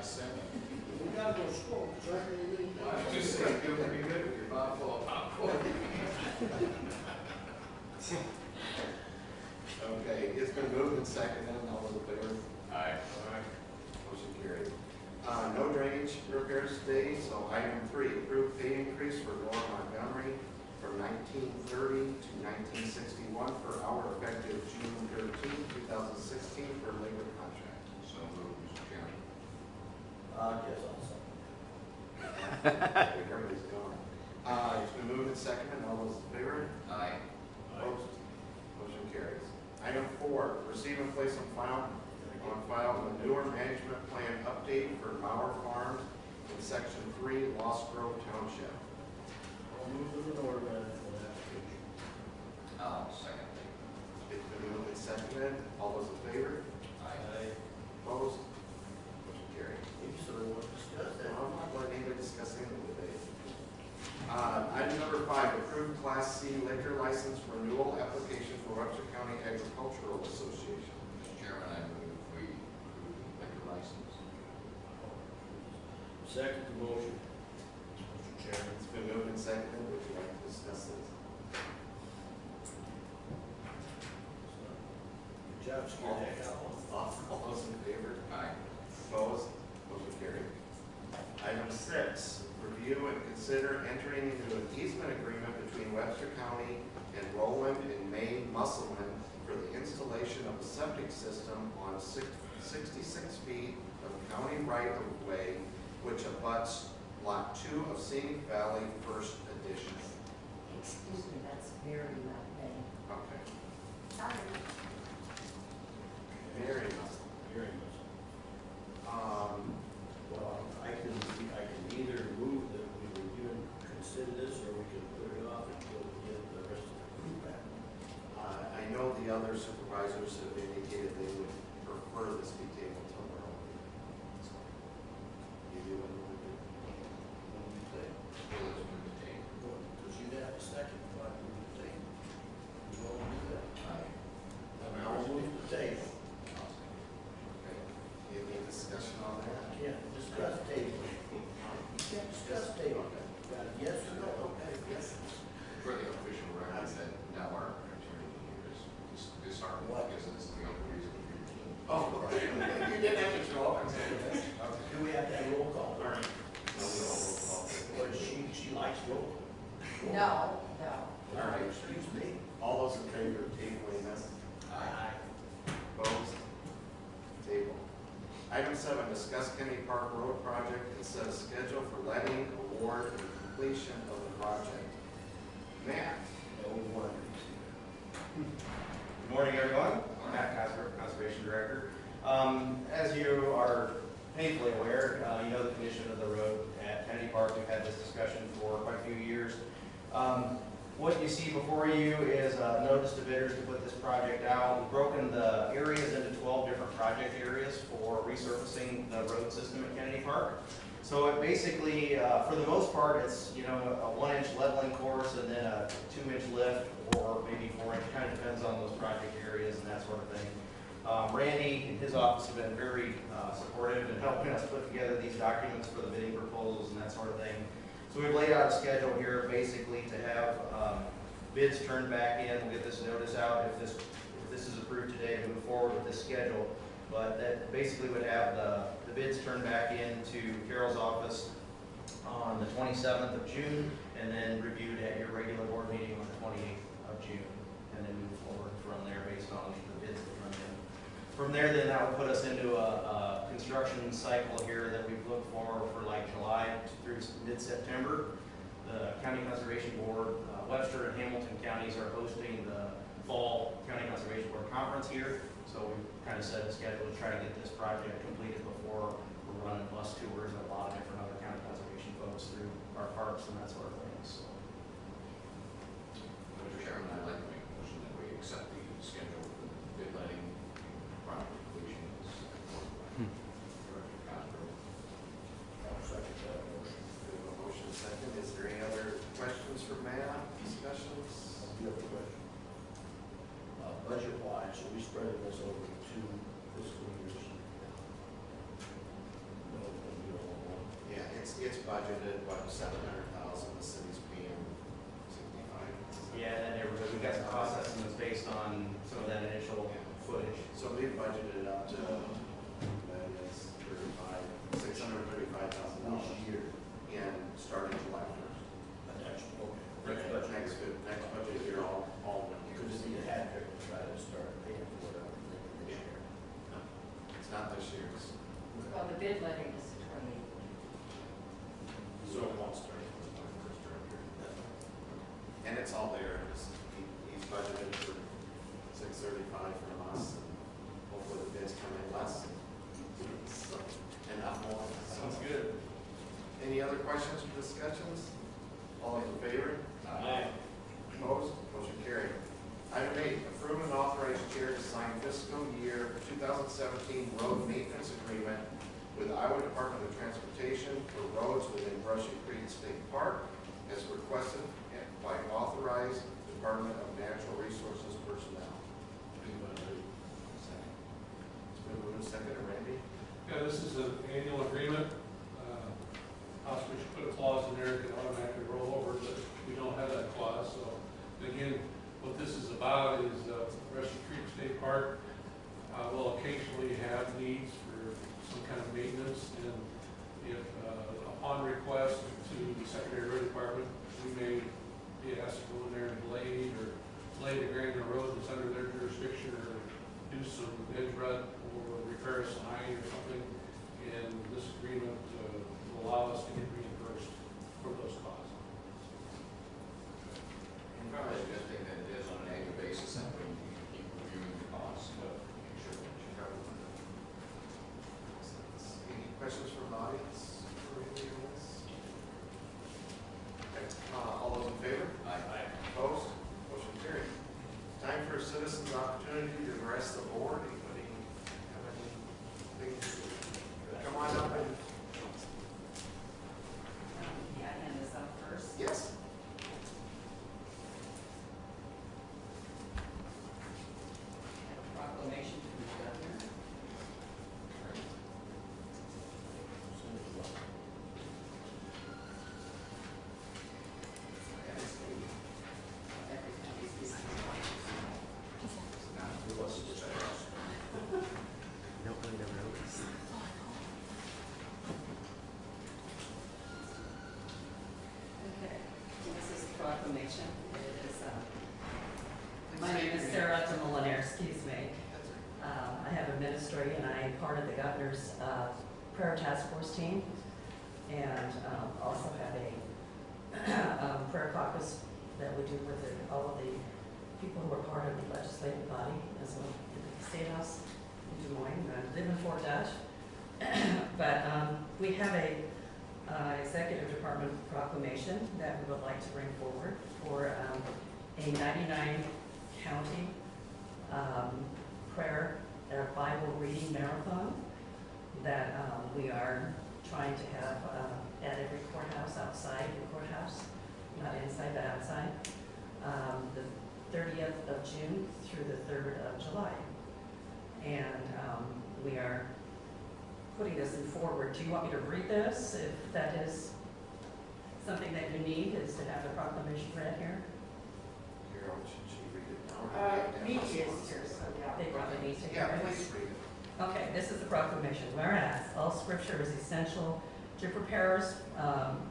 second. We gotta go slow, because I really need I was just saying, feel pretty good with your mouth full of popcorn. Okay, it's been moved and seconded, all those in favor? Aye. Motion carried. No drainage repairs today, so item 3, approved pay increase for Laura Montgomery from 1930 to 1961 per hour effective June 13, 2016 for labor contract. So moved, Mr. Chairman. Yes, I'll second. Everybody's gone. It's been moved and seconded, all those in favor? Aye. Opposed? Motion carries. Item 4, receive and place on file manure management plan update for Mauer Farms in Section 3, Lost Grove Township. I'll move the manure management application. I'll second. It's been moved and seconded. All those in favor? Aye. Opposed? Motion carried. You sort of want to discuss that. I'm not letting anybody discuss anything today. Item number 5, approved Class C liquor license renewal application for Webster County Agricultural Association. Mr. Chairman, I move we approve the liquor license. Second the motion. Mr. Chairman. It's been moved and seconded. Would you like to discuss this? Good job, scared the heck out of them. All those in favor? Aye. Opposed? Motion carried. Item 6, review and consider entering into an easement agreement between Webster County and Roland and May Musselman for the installation of a septic system on 66 feet of county right-of-way, which abuts Lot 2 of Scenic Valley First Edition. Excuse me, that's very not me. Okay. Sorry. Very much. Very much. Well, I can either move that we review and consider this, or we can put it off until we get the rest of the group back. I know the other supervisors have indicated they would prefer this be tabled tomorrow. So, you do what you want to do. When we say, Let's move the table. because you have a second, but we can say, we won't do that. Aye. I'll move the table. I'll second. Okay. Any discussion on that? Yeah, discuss table. You can't discuss table. Got a yes or no? Okay, yes. For the official record, that now our attorney here is disheartened What? because it's the only reason we're here. Oh, right. You didn't have to show up and say that. Do we have to have roll call? All right. No, we all roll call. Well, she likes roll call. No, no. All right. Excuse me. All those in favor of tabling this? Aye. Opposed? Table. Item 7, discuss Kennedy Park Road project and set a schedule for letting, award, and completion of the project. Matt? No wonder. Good morning, everyone. I'm Matt Casper, Conservation Director. As you are painfully aware, you know the condition of the road at Kennedy Park. We've had this discussion for quite a few years. What you see before you is a notice to bidders to put this project out. We've broken the areas into 12 different project areas for resurfacing the road system at Kennedy Park. So it basically, for the most part, it's a 1-inch leveling course and then a 2-inch lift, or maybe 4-inch. Kind of depends on those project areas and that sort of thing. Randy and his office have been very supportive in helping us put together these documents for the bidding proposals and that sort of thing. So we've laid out a schedule here basically to have bids turned back in. We'll get this notice out if this is approved today to move forward with this schedule. But that basically would have the bids turned back into Carol's office on the 27th of June, and then reviewed at your regular board meeting on the 28th of June, and then move forward from there based on the bids that come in. From there, then that would put us into a construction cycle here that we've looked for like July through mid-September. The County Conservation Board, Webster and Hamilton counties are hosting the fall County Conservation Board conference here. So we've kind of set a schedule to try to get this project completed before we're running bus tours and a lot of different other county conservation folks through our parks and that sort of thing. So. Mr. Chairman, I'd like to make a motion that we accept the schedule for the bid letting project completion. Director Cosgrove. I'll second that motion. We have a motion second. Is there any other questions for Matt? Discussions? Do you have a question? Budget-wise, are we spreading this over 2 fiscal years? No. budgeted, what, 700,000, the city's paying 65? Yeah, that neighborhood, we got some cost estimates based on some of that initial footage. So we budgeted up to, that is 635,000 Each year. in starting July 1st. Next budget year, all in You could just need a hat trick to try to start paying for it this year. It's not this year. It's- Well, the bid letting is 28. So it won't start until July 1st or up here. And it's all there. He's budgeted for 635 from us, and hopefully the bids come in less. So, and not more. Sounds good. Any other questions or discussions? All those in favor? Aye. Opposed? Motion carried. Item 8, approve and authorize chair to sign fiscal year 2017 road maintenance agreement with Iowa Department of Transportation for roads within Brushy Creek State Park as requested by authorized Department of Natural Resources personnel. It's been moved and seconded. Randy? Yeah, this is an annual agreement. Possibly should put a clause in there that can automatically roll over, but we don't have that clause. So again, what this is about is Brushy Creek State Park will occasionally have needs for some kind of maintenance, and if upon request to the secondary road department, we may be asked to go in there and blade the granular road that's under their jurisdiction, or do some edge rut or repair a sign or something, and this agreement will allow us to get reimbursed for those costs. Probably a good thing that it is on an annual basis, that way you can keep reviewing the costs, but make sure that you cover them. Any questions from the audience for any of this? Okay, all those in favor? Aye. Opposed? Motion carried. Time for citizens' opportunity to address the board. Anybody have anything? Come on up and, Yeah, I hand this out first. yes. Have a proclamation from the governor. Every time he's busy. Now, who wants to check out? Okay, this is the proclamation. It is, my name is Sarah Demoliner, excuse me. I have a ministry, and I am part of the governor's prayer task force team, and also have a prayer caucus that we do with all of the people who are part of the legislative body, as well in the State House in Des Moines. I live in Fort Dodge. But we have a executive department proclamation that we would like to bring forward for a 99 county prayer Bible reading marathon that we are trying to have at every courthouse, outside the courthouse, not inside but outside, the 30th of June through the 3rd of July. And we are putting this in forward. Do you want me to read this? If that is something that you need, is to have the proclamation read here? Here, should she read it now? Me is here, so yeah. They probably need to hear Yeah, it. please read it. Okay, this is the proclamation. Whereas all scripture is essential to prepare us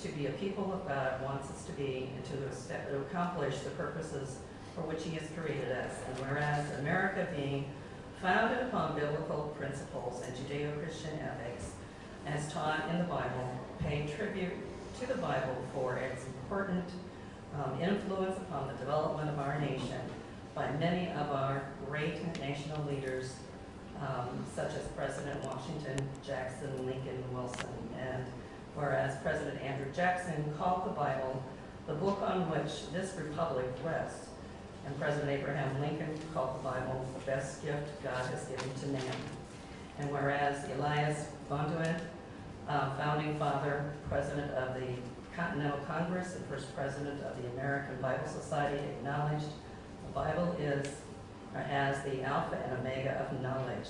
to be a people of God wants us to be, and to accomplish the purposes for which He has created us. And whereas America, being founded upon biblical principles and Judeo-Christian ethics, as taught in the Bible, paying tribute to the Bible for its important influence upon the development of our nation by many of our great national leaders, such as President Washington, Jackson, Lincoln, Wilson. And whereas President Andrew Jackson called the Bible the book on which this republic rests, and President Abraham Lincoln called the Bible the best gift God has given to man. And whereas Elias Bonduen, founding father, president of the Continental Congress, and first president of the American Bible Society, acknowledged the Bible is as the alpha and omega of knowledge,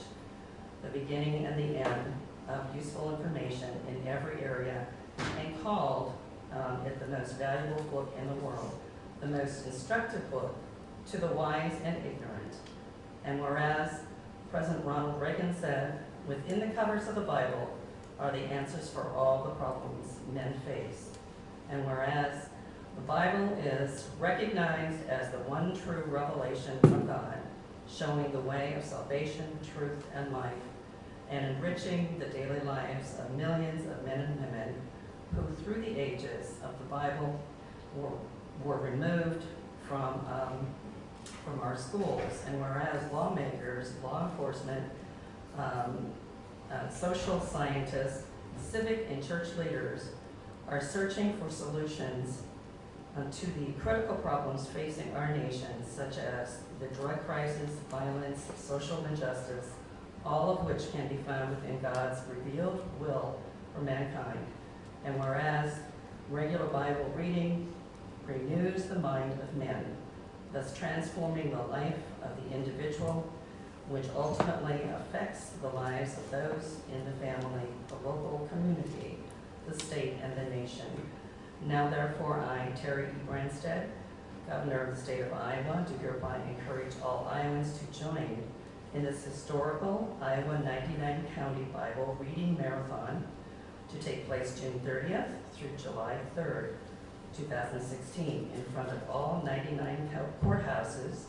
the beginning and the end of useful information in every area, and called it the most valuable book in the world, the most instructive book to the wise and ignorant. And whereas President Ronald Reagan said, within the covers of the Bible are the answers for all the problems men face. And whereas the Bible is recognized as the one true revelation from God, showing the way of salvation, truth, and life, and enriching the daily lives of millions of men and women who, through the ages of the Bible, were removed from our schools. And whereas lawmakers, law enforcement, social scientists, civic and church leaders are searching for solutions to the critical problems facing our nation, such as the drug crisis, violence, social injustice, all of which can be found within God's revealed will for mankind. And whereas regular Bible reading renews the mind of men, thus transforming the life of the individual, which ultimately affects the lives of those in the family, the local community, the state, and the nation. Now therefore I, Terry E. Branstad, Governor of the state of Iowa, do hereby encourage all Iowans to join in this historical Iowa 99 County Bible Reading Marathon to take place June 30th through July 3rd, 2016, in front of all 99 courthouses,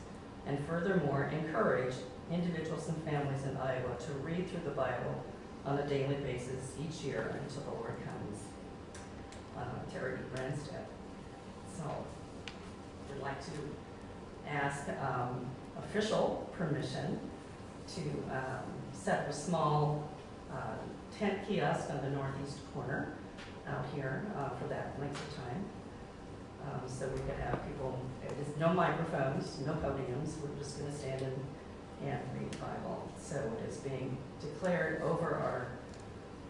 and furthermore encourage individuals and families in Iowa to read through the Bible on a daily basis each year until the Lord comes. Terry E. Branstad. So, we'd like to ask official permission to set up a small tent kiosk on the northeast corner out here for that length of time. So we could have people, there's no microphones, no podiums, we're just going to stand and read the Bible. So it is being declared over our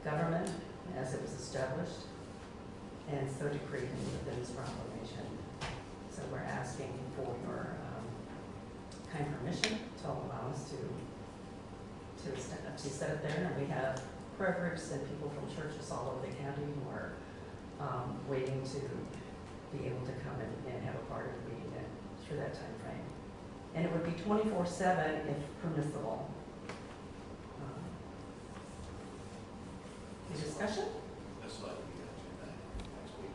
government as it was established, and so decreed within this proclamation. So we're asking for your kind permission to allow us to set it there. And we have prayer groups and people from churches all over the county who are waiting to be able to come and have a part of reading it through that time frame. And it would be 24/7 if permissible. Any discussion? That's like we got to that next week.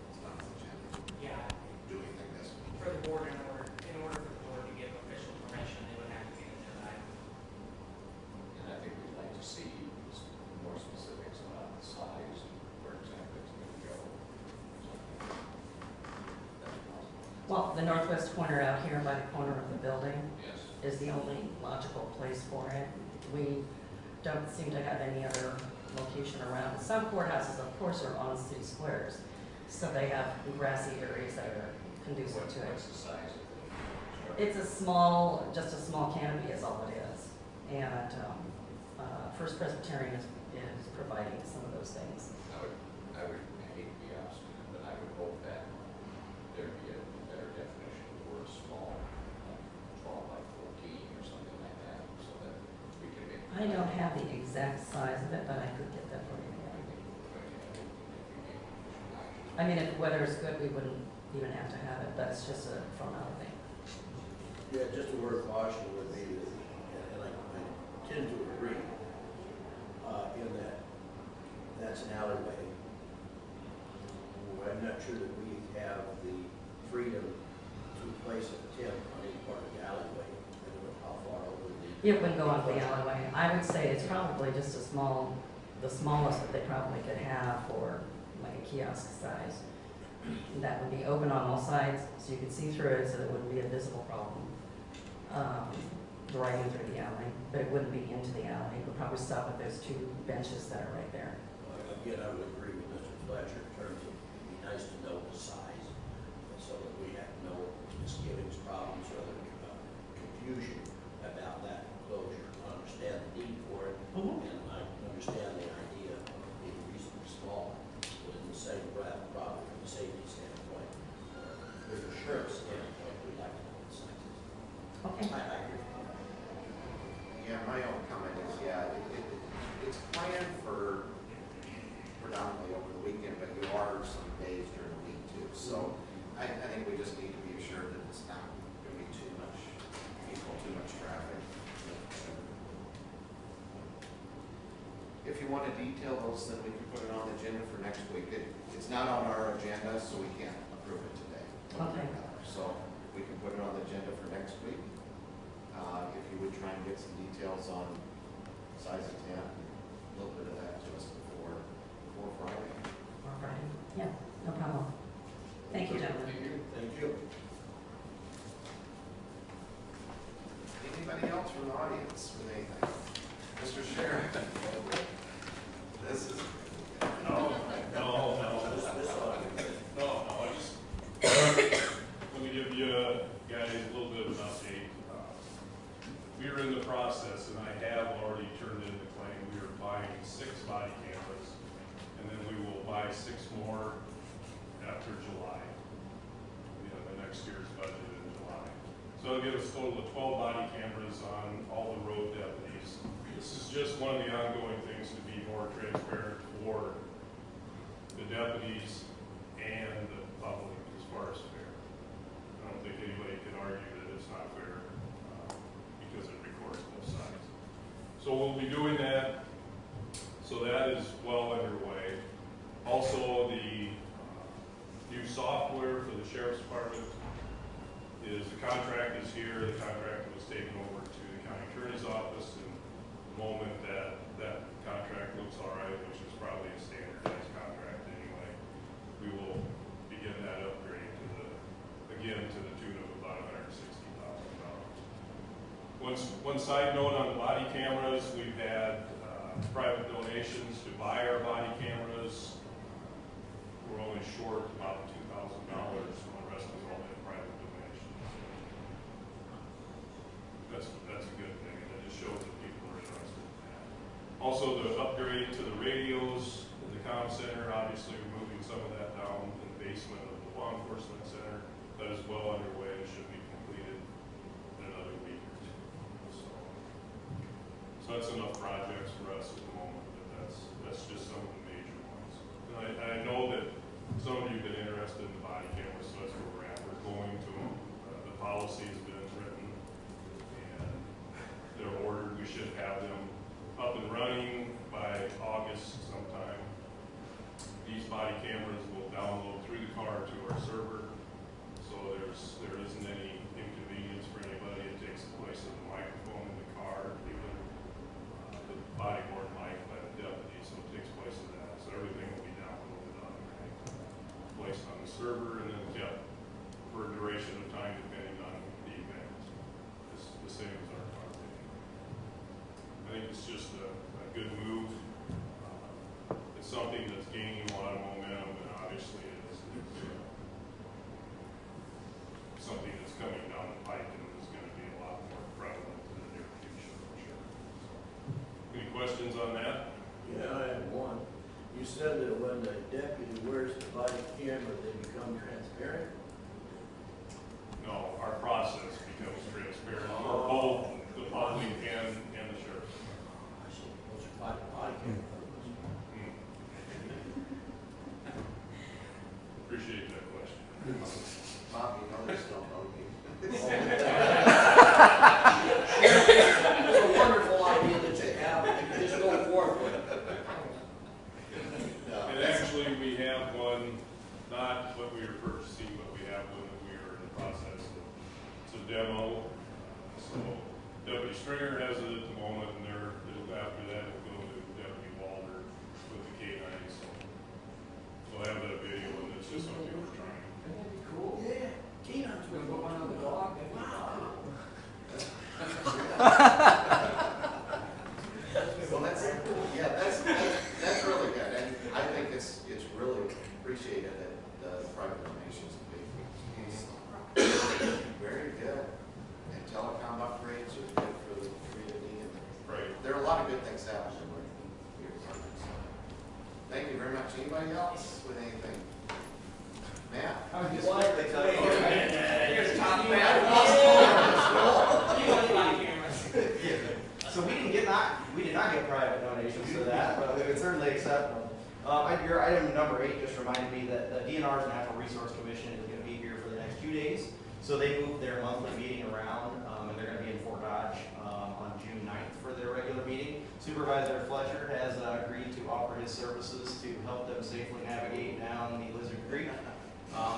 It's not on the agenda. Yeah, Do we think that's? for the board, in order for the board to give official permission, they would have to be an agenda item. And I think we'd like to see more specifics about the size and where exactly it's going to go. That's possible. Well, the northwest corner out here by the corner of the building Yes. is the only logical place for it. We don't seem to have any other location around. Some courthouses, of course, are on city squares, so they have grassy areas that are conducive to it. What's the size of the structure? It's just a small canopy is all it is. And First Presbyterian is providing some of those things. I would hate to be obstinate, but I would hope that there'd be a better definition for a small, 12 by 14 or something like that, so that we can make. I don't have the exact size of it, but I could get that for you. I mean, if the weather is good, we wouldn't even have to have it, but it's just a formality. Yeah, just a word of caution would be that, and I tend to agree, in that that's an alleyway. I'm not sure that we have the freedom to place a tent on any part of the alleyway. I don't know how far over the. It wouldn't go off the alleyway. I would say it's probably just the smallest that they probably could have for like a kiosk size. That would be open on all sides, so you could see through it, so it wouldn't be a visible problem driving through the alley. But it wouldn't be into the alley. It would probably stop at those two benches that are right there. Again, I would agree with Mr. Fletcher in terms of, it'd be nice to know the size, so that we have no misgivings, problems, or other confusion about that enclosure. I understand the need for it, and I understand the idea of being reasonably small, but in the same breath, probably from a safety standpoint, with assurance standpoint, we'd like to know the sizes. Okay. I agree. Yeah, my own comment is, yeah, it's planned for predominantly over the so that we can put it on the agenda for next week. It's not on our agenda, so we can't approve it today. Okay. So we can put it on the agenda for next week. If you would try and get some details on size of tent, a little bit of that just before Friday. Or Friday. Yeah, no problem. Thank you, gentlemen. Thank you. Thank you. Anybody else from the audience with anything? Mr. Sheriff? This is. No, I just, let me give you guys a little bit of an update. We are in the process, and I have already turned in the claim. We are buying 6 body cameras, and then we will buy 6 more after July. The next year's budget in July. So it'll give us a total of 12 body cameras on all the road deputies. This is just one of the ongoing things to be more transparent for the deputies and the public as far as fair. I don't think anybody can argue that it's not fair because it records both sides. So we'll be doing that. So that is well underway. Also, the new software for the Sheriff's Department is, the contract is here. The contract was taken over to the County Attorney's Office, and the moment that that contract looks all right, which is probably a standardized contract anyway, we will begin that upgrade to the tune of about $160,000. One side note on the body cameras, we've had private donations to buy our body cameras. We're only short about $2,000, and the rest has all been private donations. That's a good thing, and it just shows that people are interested in that. Also, the upgrade to the radios in the comm center, obviously we're moving some of that down in the basement of the law enforcement center. That is well underway and should be completed in another week or two. So that's enough projects for us at the moment, but that's just some of the major ones. And I know that some of you have been interested in the body cameras, so that's where we're at. We're going to them. The policy has been written and they're ordered. We should have them up and running by August sometime. These body cameras will download through the car to our server, so there isn't any inconvenience for anybody. It takes the place of the microphone in the car, even the body worn mic by the deputy, so it takes place of that. So everything will be downloaded automatically, placed on the server, and then kept for a duration of time depending on the event. It's the same as our car video. I think it's just a good move. It's something that's gaining a lot of momentum, and obviously it's something that's coming down the pike and is going to be a lot more prevalent in the near future, for sure. So, any questions on that? Yeah, I have one. You said that when the deputy wears the body camera, they become transparent? No, our process becomes transparent for both the public and the sheriff. I see. Those are body camera. Appreciate that question. Bob, you know this don't know me. It's a wonderful idea that you have, and you just go forward with it. And actually, we have one, not what we are purchasing, but we have one that we are in the process of. It's a demo. So Deputy Stringer has it at the moment, and after that it'll go to Deputy Walter with the K9. So we'll have that video, and it's just something we're trying. That'd be cool. Yeah. Keenan's gonna go on the dog. Wow. Well, that's really good, and I think it's really appreciated that the private donations are big. Very good. And telecom upgrades are good for the community, and Right. there are a lot of good things happening with your department. So, thank you very much. Anybody else with anything? Matt? I would just like to tell you. Here's top You man. have You want body cameras. So we did not get private donations for that, but we would certainly accept them. Your item number 8 just reminded me that the DNR's Natural Resource Commission is going to be here for the next 2 days. So they moved their monthly meeting around, and they're going to be in Fort Dodge on June 9th for their regular meeting. Supervisor Fletcher has agreed to offer his services to help them safely navigate down the Lizard Creek.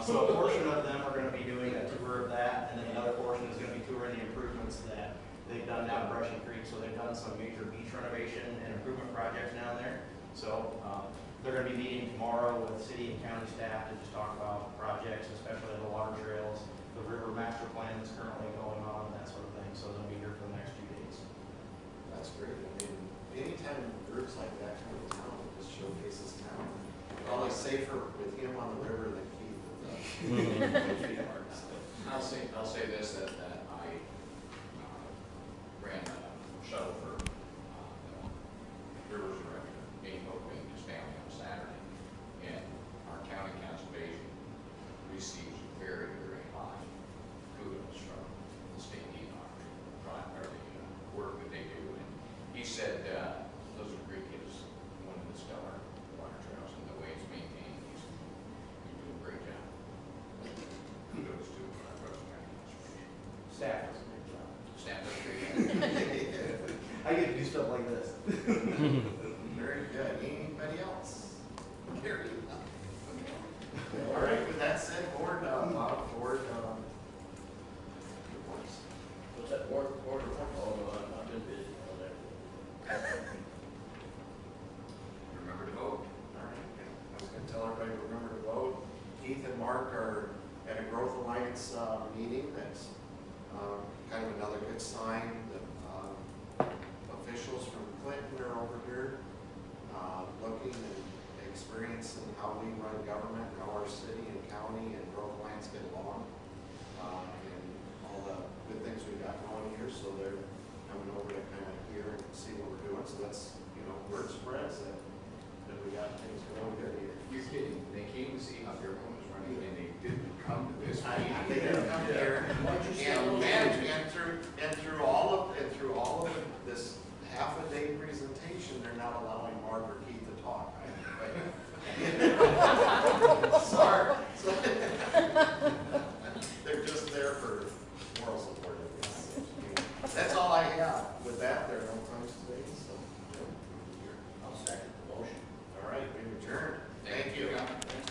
So a portion of them are going to be doing a tour of that, and then another portion is going to be touring the improvements that they've done down Brushy Creek. So they've done some major beach renovation and improvement projects down there. So they're going to be meeting tomorrow with city and county staff to just talk about projects, especially the water trails, the river master plan that's currently going on, that sort of thing. So they'll be here for the next 2 days. That's great. I mean, anytime groups like that come to town, it just showcases town. Always safer with him on the river than Keith with the tree parks. I'll say this, that I ran a shuttle for Rivers Director, Amy Hope, his family on Saturday, and our county conservation receives very, very high kudos from the state DNR, or the work that they do. And he said, Lizard Creek is one of the stellar water trails, and the way it's maintained, he's doing a great job. Kudos to our Webster County Conservation. Staff does a great job. Staff does a great job. I get to do stuff like this. Very good. Anybody else? Gary? All right, with that said, board reports. What's that, board report? Oh, no, I've been busy on that. Remember to vote. All right, I was gonna tell everybody to remember to vote. Keith and Mark are at a Growth Alliance meeting. That's kind of another good sign that officials from Clinton are over here looking and experiencing how we run government, how our city and county and Growth Alliance get along, and all the good things we've got going here. So they're coming over to kind of hear and see what we're doing. So that's, word spreads that we got things going